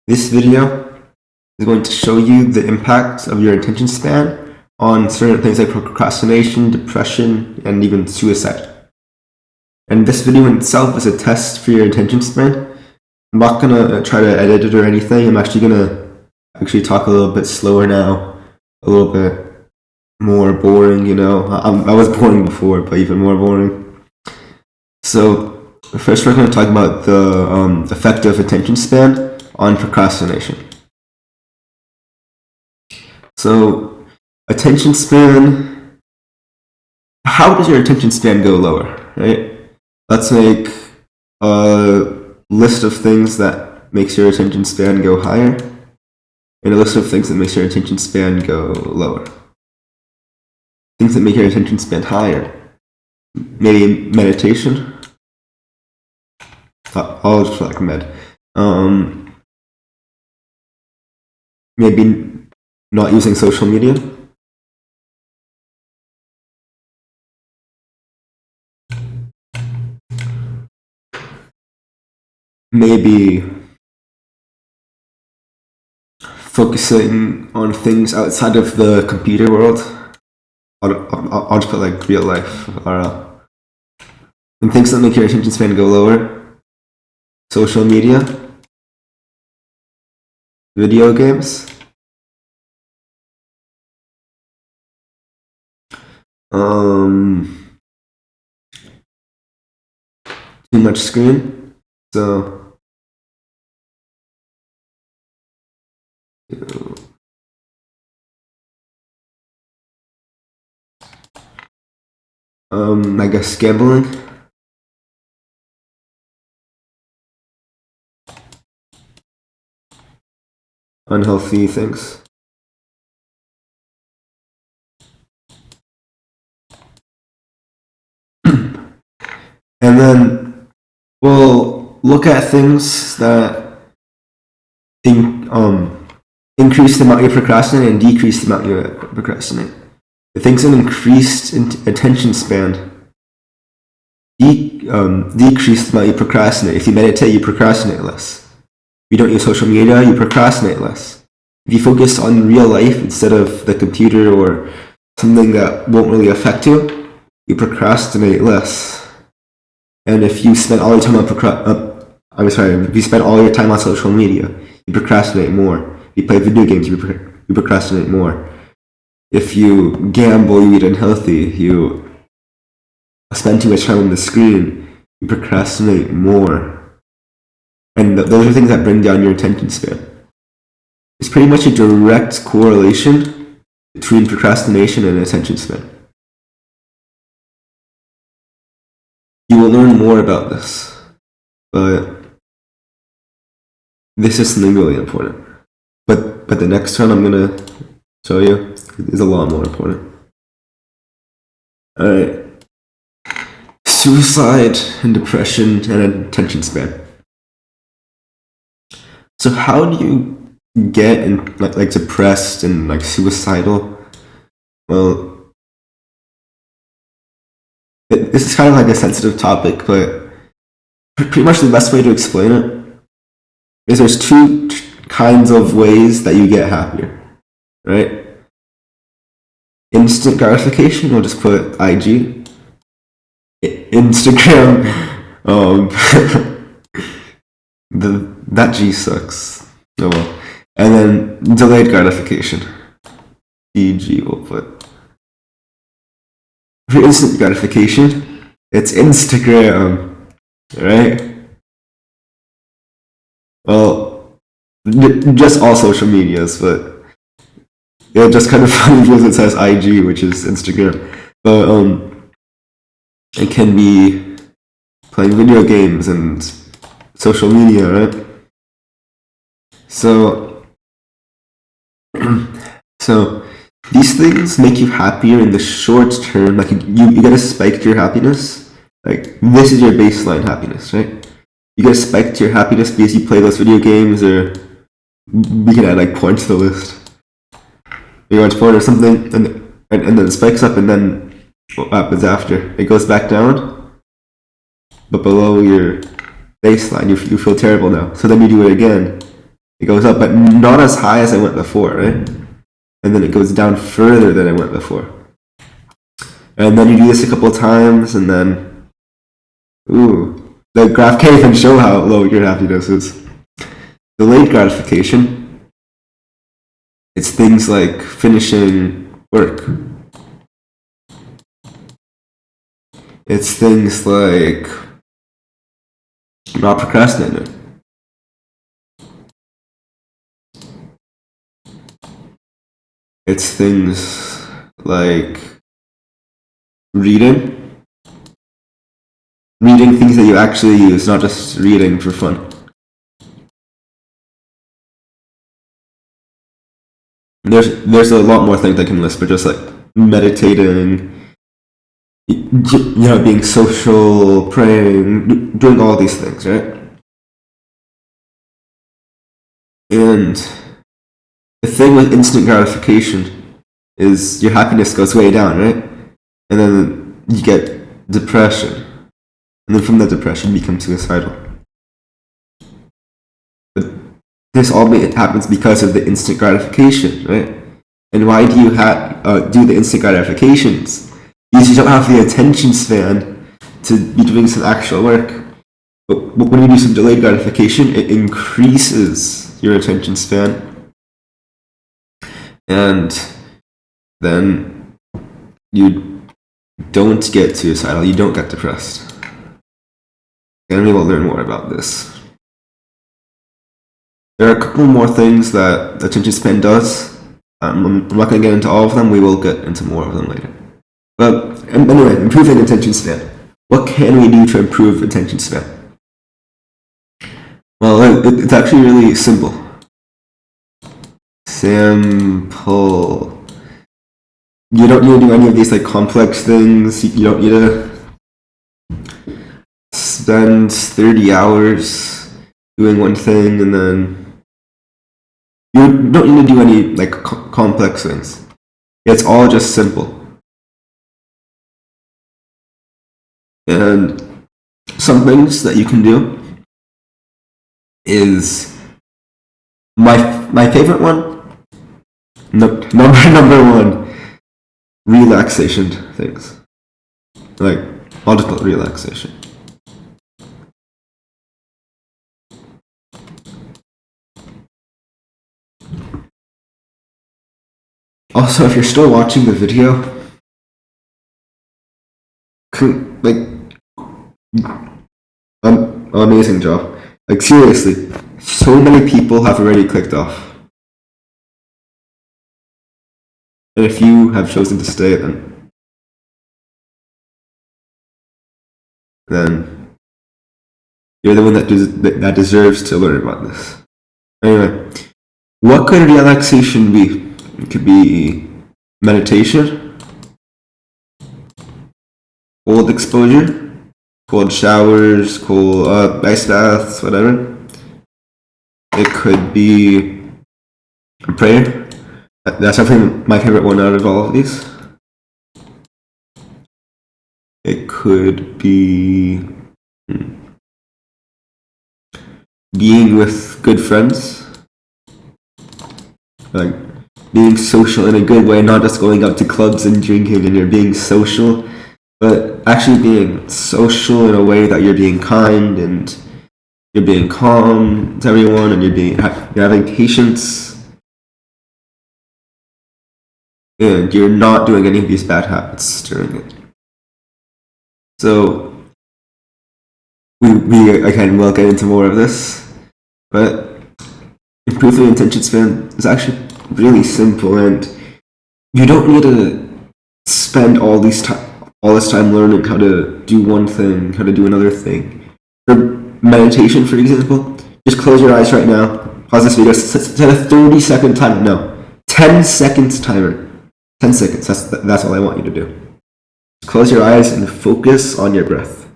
This video is going to show you the impact of your attention span on certain things like procrastination, depression, and even suicide. And this video in itself is a test for your attention span. I'm not gonna try to edit it or anything. I'm actually gonna talk a little bit slower now, a little bit more boring, I was boring before, but even more boring. So first we're going to talk about the effect of attention span on procrastination. So attention span, how does your attention span go lower, right? Let's make a list of things that makes your attention span go higher and a list of things that makes your attention span go lower. Things that make your attention span higher, maybe meditation. I'll just like med. Maybe not using social media. Maybe focusing on things outside of the computer world. I'll just put like real life. And things that make your attention span go lower. Social media. Video games. Too much screen. So I guess gambling. Unhealthy things. And then we'll look at things that increase the amount you procrastinate and decrease the amount you procrastinate. The things that increased attention span decrease the amount you procrastinate. If you meditate, you procrastinate less. If you don't use social media, you procrastinate less. If you focus on real life instead of the computer or something that won't really affect you, you procrastinate less. And if you spend all your time if you spend all your time on social media, you procrastinate more. If you play video games, you procrastinate more. If you gamble, you eat unhealthy, you spend too much time on the screen, you procrastinate more. And those are things that bring down your attention span. It's pretty much a direct correlation between procrastination and attention span. You will learn more about this, but this is something really important. But the next one I'm gonna show you is a lot more important. Alright. Suicide and depression and attention span. So how do you get like depressed and like suicidal? Well, this is kind of like a sensitive topic, but pretty much the best way to explain it is there's two kinds of ways that you get happier, right? Instant gratification, we'll just put IG. Instagram, that G sucks. Oh well. And then delayed gratification. EG we'll put. For instant gratification, it's Instagram, right? Well, just all social medias, but yeah, just kind of funny because it says IG, which is Instagram. But it can be playing video games and social media, right? So these things make you happier in the short term. Like you get a spike to your happiness. Like this is your baseline happiness, right? You get a spike to your happiness because you play those video games, or we can add like points to the list. You want point or something, and then it spikes up, and then what happens after? It goes back down, but below your baseline, you feel terrible now. So then you do it again, It goes up, but not as high as I went before, right? And then it goes down further than I went before. And then you do this a couple of times, and then, the graph can't even show how low your happiness is. Delayed gratification, it's things like finishing work. It's things like not procrastinating. It's things like reading things that you actually use, not just reading for fun. There's a lot more things I can list, but just like meditating, being social, praying, doing all these things, right? And the thing with instant gratification is your happiness goes way down, right? And then you get depression. And then from that depression, you become suicidal. But this all happens because of the instant gratification, right? And why do you do the instant gratifications? Because you don't have the attention span to be doing some actual work. But when you do some delayed gratification, it increases your attention span. And then you don't get suicidal, you don't get depressed. And we will learn more about this. There are a couple more things that attention span does. I'm not going to get into all of them, we will get into more of them later. But anyway, improving attention span. What can we do to improve attention span? Well, it's actually really simple. Simple. You don't need to do any of these like complex things. You don't need to spend 30 hours doing one thing, and then you don't need to do any like complex things. It's all just simple. And some things that you can do is my favorite one. Number one, relaxation things. Like multiple relaxation. Also, if you're still watching the video, amazing job. Like seriously, so many people have already clicked off. And if you have chosen to stay, then you're the one that deserves to learn about this. Anyway, what could relaxation be? It could be meditation, cold exposure, cold showers, cold ice baths, whatever. It could be prayer. That's definitely my favorite one out of all of these. It could be being with good friends, like being social in a good way, not just going out to clubs and drinking and you're being social, but actually being social in a way that you're being kind and you're being calm to everyone, and you're having patience, and you're not doing any of these bad habits during it. So we again will get into more of this, but improving attention span is actually really simple, and you don't need to spend all this time learning how to do one thing, how to do another thing. For meditation, for example, just close your eyes right now, pause this video, set a 30-second timer. No, 10 seconds timer. 10 seconds. That's all I want you to do. Close your eyes and focus on your breath.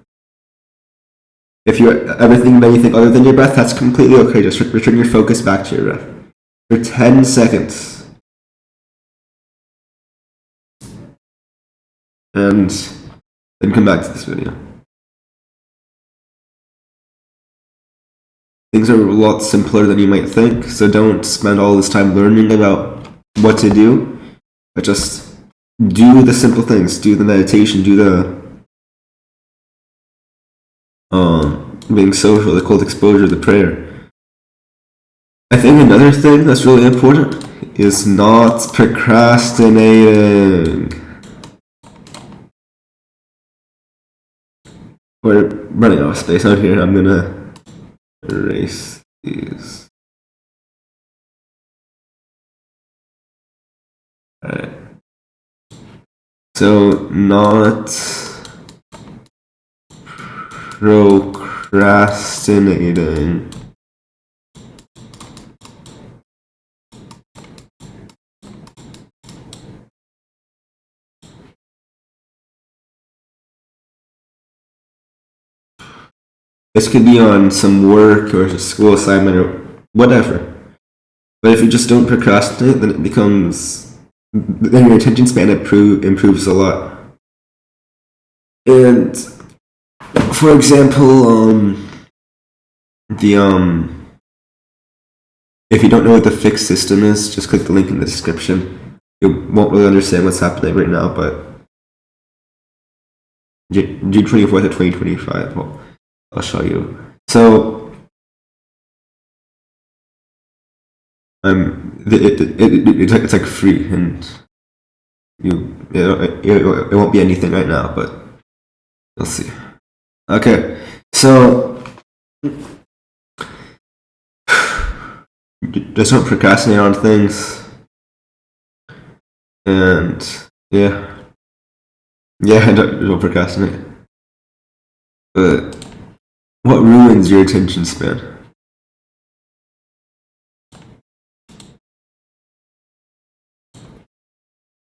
If you're ever thinking about anything other than your breath, that's completely okay. Just return your focus back to your breath for 10 seconds. And then come back to this video. things are a lot simpler than you might think. So don't spend all this time learning about what to do, but just do the simple things. Do the meditation. Do the being social, the cold exposure, the prayer. I think another thing that's really important is not procrastinating. We're running out of space out here. I'm gonna erase these. Alright. So, not procrastinating. This could be on some work or a school assignment or whatever. But if you just don't procrastinate, then then your attention span improves a lot. And for example, if you don't know what the fixed system is, just click the link in the description. You won't really understand what's happening right now, but June 24th of 2025. Well, I'll show you. So, it's like free, and it won't be anything right now, but you'll see. Okay, so just don't procrastinate on things, and don't procrastinate. But what ruins your attention span?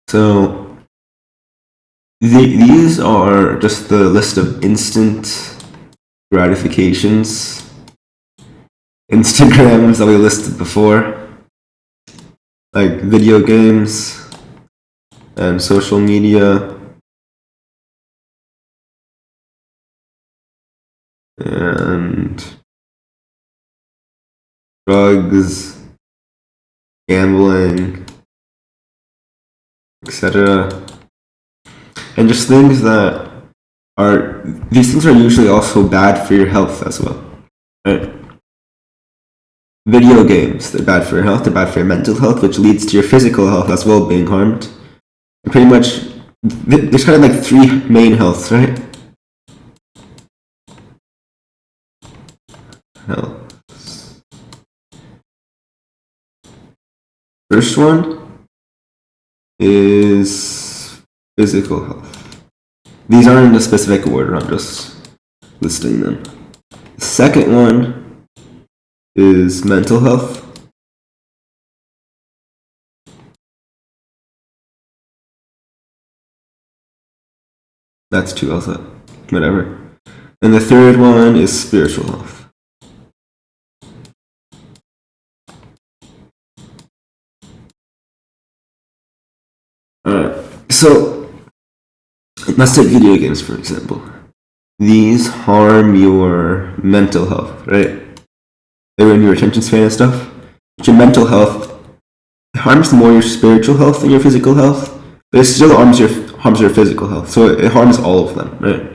So these are just the list of instant gratifications, Instagrams that we listed before, like video games and social media and drugs, gambling, etc. And just things that these things are usually also bad for your health as well, right? Video games, they're bad for your health, they're bad for your mental health, which leads to your physical health as well being harmed. And pretty much, there's kind of like three main healths, right? Health. First one is physical health. These aren't in a specific order, I'm just listing them. The second one is mental health. That's two health, whatever. And the third one is spiritual health. Alright, so let's take video games for example. These harm your mental health, right? They ruin your attention span and stuff. But your mental health harms more your spiritual health than your physical health, but it still harms your physical health. So it harms all of them, right?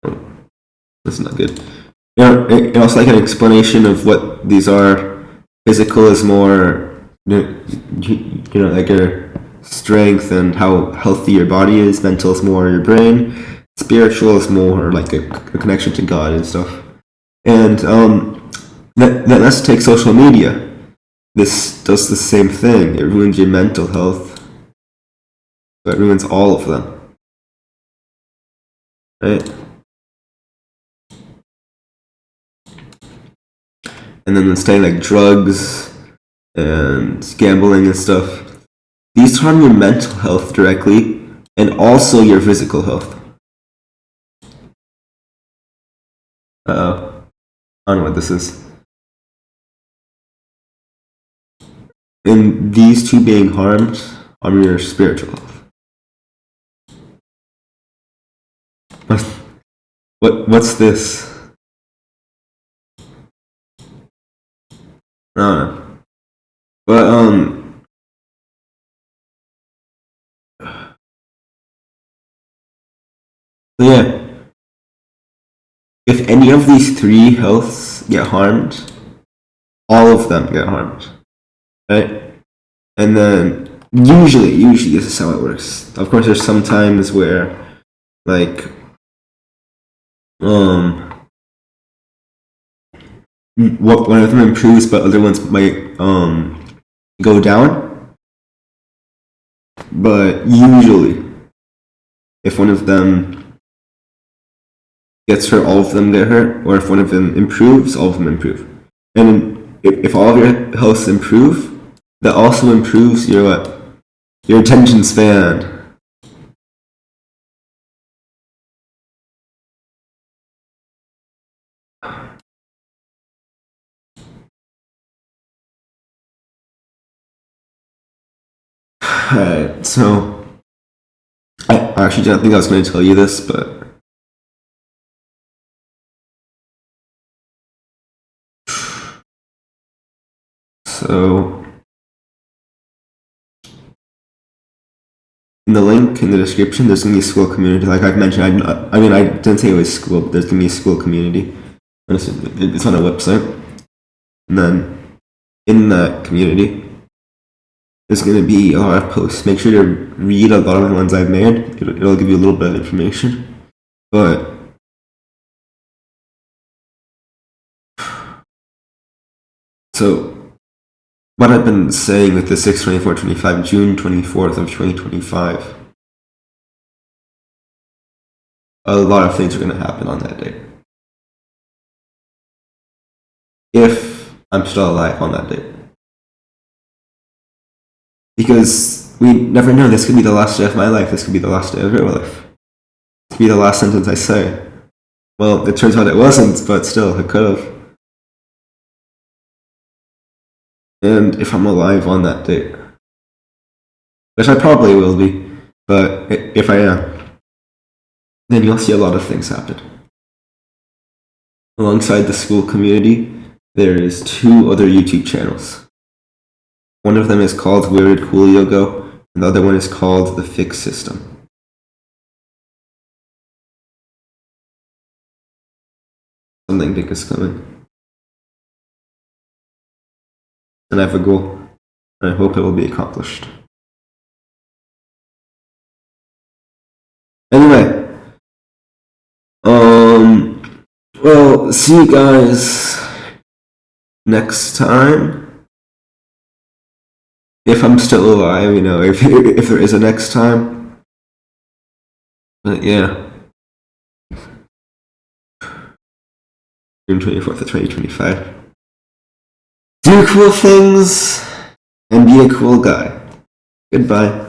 Oh, that's not good. And also like an explanation of what these are. Physical is more, like your strength and how healthy your body is. Mental is more your brain. Spiritual is more like a connection to God and stuff. And let's take social media. This does the same thing. It ruins your mental health, but it ruins all of them, right? And then let's take like drugs and gambling and stuff. These harm your mental health directly and also your physical health. I don't know what this is. And these two being harmed are your spiritual health. What's this? I don't know. But yeah. If any of these three healths get harmed, all of them get harmed, right? And then usually this is how it works. Of course, there's some times where like one of them improves, but other ones might go down. But usually, if one of them gets hurt, all of them get hurt, or if one of them improves, all of them improve. And if all of your health improve, that also improves your what? Your attention span. Alright, so I actually don't think I was going to tell you this, but so in the link in the description, there's going to be a school community. Like I've mentioned, I mean, I didn't say it was school, but there's going to be a school community. It's on a website. And then in that community, there's going to be a lot of posts. Make sure to read a lot of the ones I've made. It'll give you a little bit of information. But so what I've been saying with the 6/24/25, June 24th of 2025, a lot of things are going to happen on that day. If I'm still alive on that day. Because we never know, this could be the last day of my life, this could be the last day of your life. This could be the last sentence I say. Well, it turns out it wasn't, but still, it could have. And if I'm alive on that date, which I probably will be, but if I am, then you'll see a lot of things happen. Alongside the school community, there is 2 other YouTube channels. One of them is called Where Did Coolio Go? And the other one is called The Fix System. Something big is coming. And I have a goal. And I hope it will be accomplished. Anyway. Well, see you guys next time. If I'm still alive, you know, if there is a next time. But yeah. June 24th of 2025. Do cool things and be a cool guy. Goodbye.